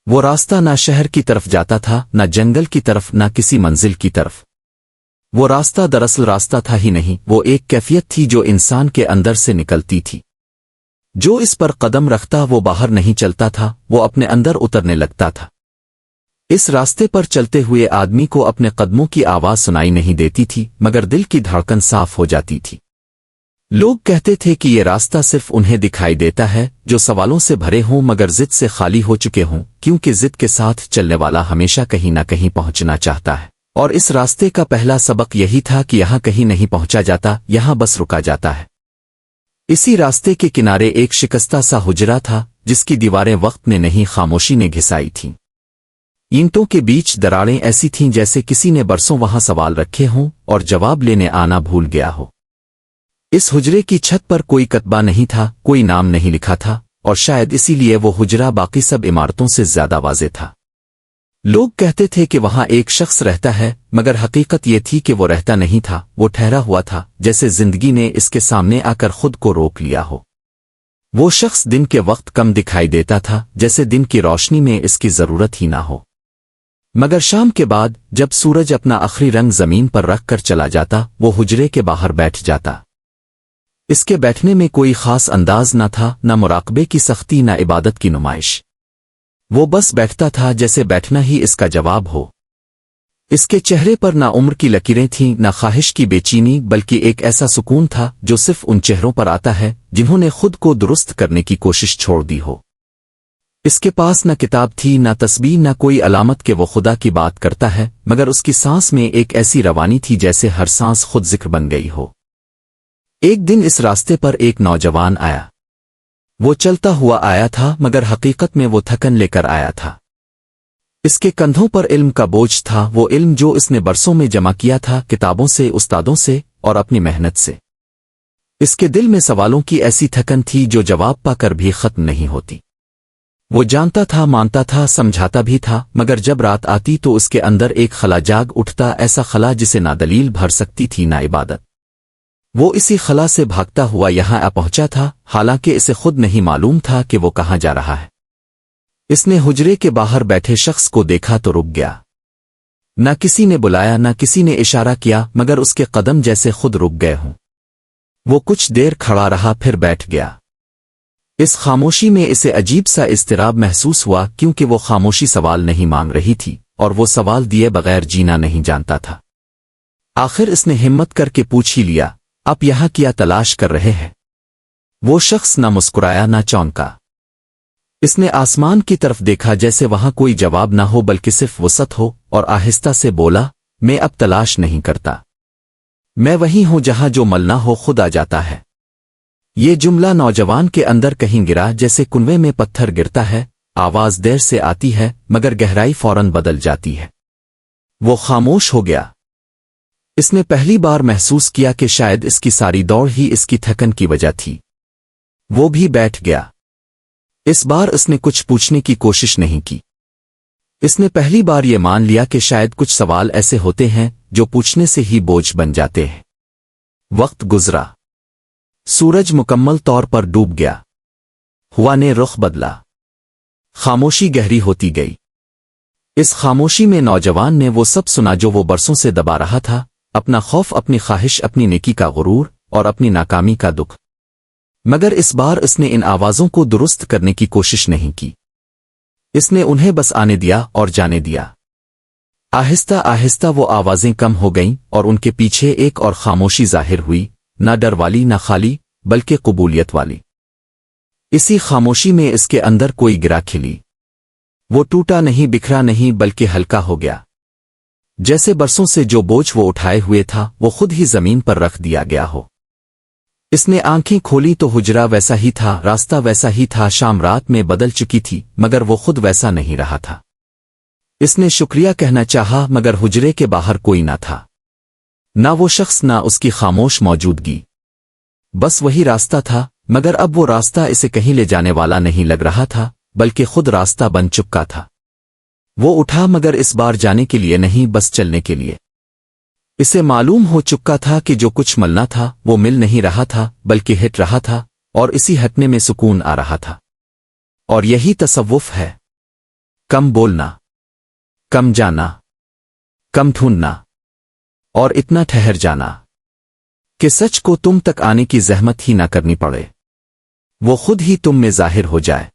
وہ راستہ نہ شہر کی طرف جاتا تھا، نہ جنگل کی طرف، نہ کسی منزل کی طرف۔ وہ راستہ دراصل راستہ تھا ہی نہیں، وہ ایک کیفیت تھی جو انسان کے اندر سے نکلتی تھی۔ جو اس پر قدم رکھتا وہ باہر نہیں چلتا تھا، وہ اپنے اندر اترنے لگتا تھا۔ اس راستے پر چلتے ہوئے آدمی کو اپنے قدموں کی آواز سنائی نہیں دیتی تھی، مگر دل کی دھڑکن صاف ہو جاتی تھی۔ لوگ کہتے تھے کہ یہ راستہ صرف انہیں دکھائی دیتا ہے جو سوالوں سے بھرے ہوں مگر ضد سے خالی ہو چکے ہوں، کیونکہ ضد کے ساتھ چلنے والا ہمیشہ کہیں نہ کہیں پہنچنا چاہتا ہے، اور اس راستے کا پہلا سبق یہی تھا کہ یہاں کہیں نہیں پہنچا جاتا، یہاں بس رکا جاتا ہے۔ اسی راستے کے کنارے ایک شکستہ سا حجرہ تھا جس کی دیواریں وقت نے نہیں خاموشی نے گھسائی تھیں۔ اینٹوں کے بیچ دراڑیں ایسی تھیں جیسے کسی نے برسوں وہاں سوال رکھے ہوں اور جواب لینے آنا بھول گیا ہو۔ اس حجرے کی چھت پر کوئی کتبہ نہیں تھا، کوئی نام نہیں لکھا تھا، اور شاید اسی لیے وہ حجرہ باقی سب عمارتوں سے زیادہ واضح تھا۔ لوگ کہتے تھے کہ وہاں ایک شخص رہتا ہے، مگر حقیقت یہ تھی کہ وہ رہتا نہیں تھا، وہ ٹھہرا ہوا تھا، جیسے زندگی نے اس کے سامنے آ کر خود کو روک لیا ہو۔ وہ شخص دن کے وقت کم دکھائی دیتا تھا، جیسے دن کی روشنی میں اس کی ضرورت ہی نہ ہو، مگر شام کے بعد جب سورج اپنا آخری رنگ زمین پر رکھ کر چلا جاتا، وہ حجرے کے باہر بیٹھ جاتا۔ اس کے بیٹھنے میں کوئی خاص انداز نہ تھا، نہ مراقبے کی سختی، نہ عبادت کی نمائش۔ وہ بس بیٹھتا تھا جیسے بیٹھنا ہی اس کا جواب ہو۔ اس کے چہرے پر نہ عمر کی لکیریں تھیں، نہ خواہش کی بے چینی، بلکہ ایک ایسا سکون تھا جو صرف ان چہروں پر آتا ہے جنہوں نے خود کو درست کرنے کی کوشش چھوڑ دی ہو۔ اس کے پاس نہ کتاب تھی، نہ تسبیح، نہ کوئی علامت کہ وہ خدا کی بات کرتا ہے، مگر اس کی سانس میں ایک ایسی روانی تھی جیسے ہر سانس خود ذکر بن گئی ہو۔ ایک دن اس راستے پر ایک نوجوان آیا۔ وہ چلتا ہوا آیا تھا، مگر حقیقت میں وہ تھکن لے کر آیا تھا۔ اس کے کندھوں پر علم کا بوجھ تھا، وہ علم جو اس نے برسوں میں جمع کیا تھا، کتابوں سے، استادوں سے اور اپنی محنت سے۔ اس کے دل میں سوالوں کی ایسی تھکن تھی جو جواب پا کر بھی ختم نہیں ہوتی۔ وہ جانتا تھا، مانتا تھا، سمجھاتا بھی تھا، مگر جب رات آتی تو اس کے اندر ایک خلا جاگ اٹھتا، ایسا خلا جسے نہ دلیل بھر سکتی تھی، نہ عبادت۔ وہ اسی خلا سے بھاگتا ہوا یہاں آ پہنچا تھا، حالانکہ اسے خود نہیں معلوم تھا کہ وہ کہاں جا رہا ہے۔ اس نے حجرے کے باہر بیٹھے شخص کو دیکھا تو رک گیا۔ نہ کسی نے بلایا، نہ کسی نے اشارہ کیا، مگر اس کے قدم جیسے خود رک گئے ہوں۔ وہ کچھ دیر کھڑا رہا، پھر بیٹھ گیا۔ اس خاموشی میں اسے عجیب سا اضطراب محسوس ہوا، کیونکہ وہ خاموشی سوال نہیں مانگ رہی تھی، اور وہ سوال دیے بغیر جینا نہیں جانتا تھا۔ آخر اس نے ہمت کر کے پوچھ ہی لیا، آپ یہاں کیا تلاش کر رہے ہیں؟ وہ شخص نہ مسکرایا، نہ چونکا۔ اس نے آسمان کی طرف دیکھا جیسے وہاں کوئی جواب نہ ہو بلکہ صرف وسعت ہو، اور آہستہ سے بولا، میں اب تلاش نہیں کرتا، میں وہیں ہوں جہاں جو ملنا ہو خود آ جاتا ہے۔ یہ جملہ نوجوان کے اندر کہیں گرا، جیسے کنویں میں پتھر گرتا ہے، آواز دیر سے آتی ہے مگر گہرائی فوراً بدل جاتی ہے۔ وہ خاموش ہو گیا۔ اس نے پہلی بار محسوس کیا کہ شاید اس کی ساری دوڑ ہی اس کی تھکن کی وجہ تھی۔ وہ بھی بیٹھ گیا۔ اس بار اس نے کچھ پوچھنے کی کوشش نہیں کی۔ اس نے پہلی بار یہ مان لیا کہ شاید کچھ سوال ایسے ہوتے ہیں جو پوچھنے سے ہی بوجھ بن جاتے ہیں۔ وقت گزرا۔ سورج مکمل طور پر ڈوب گیا۔ ہوا نے رخ بدلا۔ خاموشی گہری ہوتی گئی۔ اس خاموشی میں نوجوان نے وہ سب سنا جو وہ برسوں سے دبا رہا تھا، اپنا خوف، اپنی خواہش، اپنی نیکی کا غرور اور اپنی ناکامی کا دکھ۔ مگر اس بار اس نے ان آوازوں کو درست کرنے کی کوشش نہیں کی۔ اس نے انہیں بس آنے دیا اور جانے دیا۔ آہستہ آہستہ وہ آوازیں کم ہو گئیں اور ان کے پیچھے ایک اور خاموشی ظاہر ہوئی، نہ ڈر والی، نہ خالی، بلکہ قبولیت والی۔ اسی خاموشی میں اس کے اندر کوئی گرا کھلی۔ وہ ٹوٹا نہیں، بکھرا نہیں، بلکہ ہلکا ہو گیا، جیسے برسوں سے جو بوجھ وہ اٹھائے ہوئے تھا وہ خود ہی زمین پر رکھ دیا گیا ہو۔ اس نے آنکھیں کھولی تو حجرہ ویسا ہی تھا، راستہ ویسا ہی تھا، شام رات میں بدل چکی تھی مگر وہ خود ویسا نہیں رہا تھا۔ اس نے شکریہ کہنا چاہا مگر حجرے کے باہر کوئی نہ تھا، نہ وہ شخص، نہ اس کی خاموش موجودگی۔ بس وہی راستہ تھا، مگر اب وہ راستہ اسے کہیں لے جانے والا نہیں لگ رہا تھا بلکہ خود راستہ بن چکا تھا۔ وہ اٹھا مگر اس بار جانے کے لیے نہیں، بس چلنے کے لیے۔ اسے معلوم ہو چکا تھا کہ جو کچھ ملنا تھا وہ مل نہیں رہا تھا بلکہ ہٹ رہا تھا، اور اسی ہٹنے میں سکون آ رہا تھا۔ اور یہی تصوف ہے۔ کم بولنا، کم جانا، کم ڈھونڈنا، اور اتنا ٹھہر جانا کہ سچ کو تم تک آنے کی زحمت ہی نہ کرنی پڑے، وہ خود ہی تم میں ظاہر ہو جائے۔